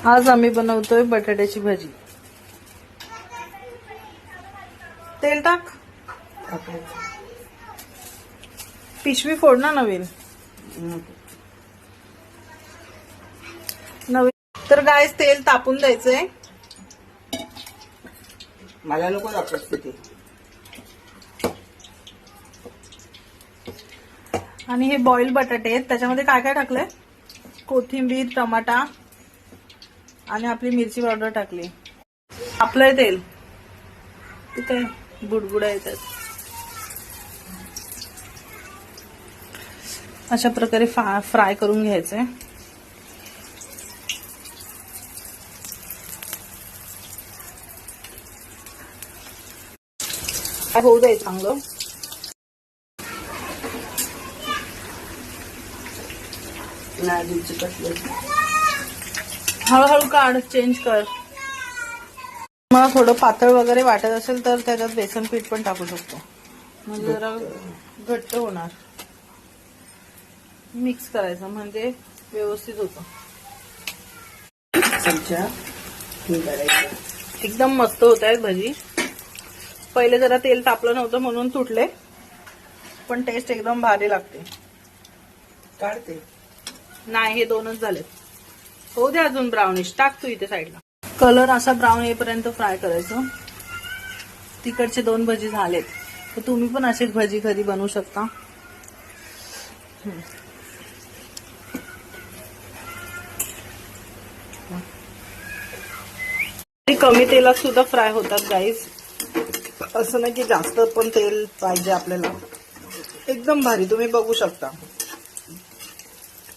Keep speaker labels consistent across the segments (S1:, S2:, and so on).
S1: आज आम्ही बनवतोय बटाट्याची भाजी। तेल टाक, पिशवी फोड ना नवीन। तर गाईस तेल तापून द्यायचंय।
S2: मला नको दाखवत ते।
S1: आणि हे बॉईल बटाटे आहेत, त्याच्यामध्ये काय काय टाकलंय? कोथिंबीर, टमाटा आणि आपली मिरची पावडर टाकली। आपलं तेल ते काय बुडबुडा येतात। अशा प्रकारे फ्राय करून घ्यायचंय। होऊ द्यायचं चांगलं। हळूहळू काढ, चेंज कर। मला थोडं पातळ वगैरे वाटत असेल तर त्याच्यात बेसन पीठ पण टाकू शकतो, म्हणजे जरा घट्ट होणार। मिक्स करायचं म्हणजे व्यवस्थित होतं। एकदम मस्त होत आहे भजी। पहिले जरा तेल तापलं नव्हतं म्हणून तुटले, पण टेस्ट एकदम भारी लागते।
S2: काढते
S1: नाही, हे दोनच झालेत। होऊ दे अजून ब्राउनिश। टाक तू इथे साईडला। कलर असा ब्राऊन येईपर्यंत फ्राय करायचं। तिकडचे 2 भजी झालेत, तर तुम्ही पण अशीच भजी घरी बनवू शकता। कमी तेलात सुद्धा फ्राय होतात गाईज, असं नाही की जास्त पण तेल पाहिजे आपल्याला। एकदम भारी, तुम्ही बघू शकता।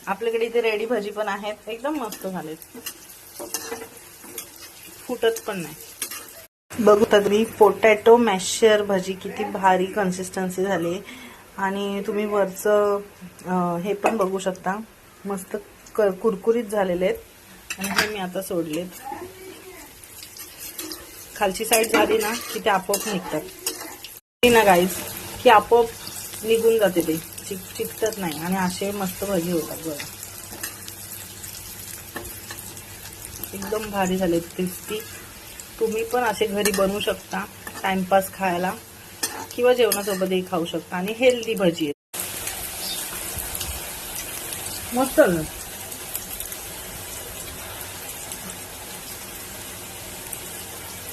S1: आपल्याकडे इथे रेडी भजी पण आहेत, एकदम मस्त झालेत, फुटत पण नाही। बघू तरी पोटॅटो मॅशर भजी किती भारी कन्सिस्टन्सी झाली। आणि तुम्ही वरचं हे पण बघू शकता, मस्त कुरकुरीत झालेले आहेत। आणि हे मी आता सोडलेत। खालची साईड झाली ना की ते आपोआप निघतात ना गाईज, की आपोआप निघून जाते, ते चिकटत नाही। आणि असे मस्त भजी होतात बघा, एकदम भारी झाले, क्रिस्पी। तुम्ही पण असे घरी बनवू शकता, टाइमपास खायला किंवा जेवणासोबतही खाऊ शकता। आणि हेल्दी भजी आहेत, मस्त.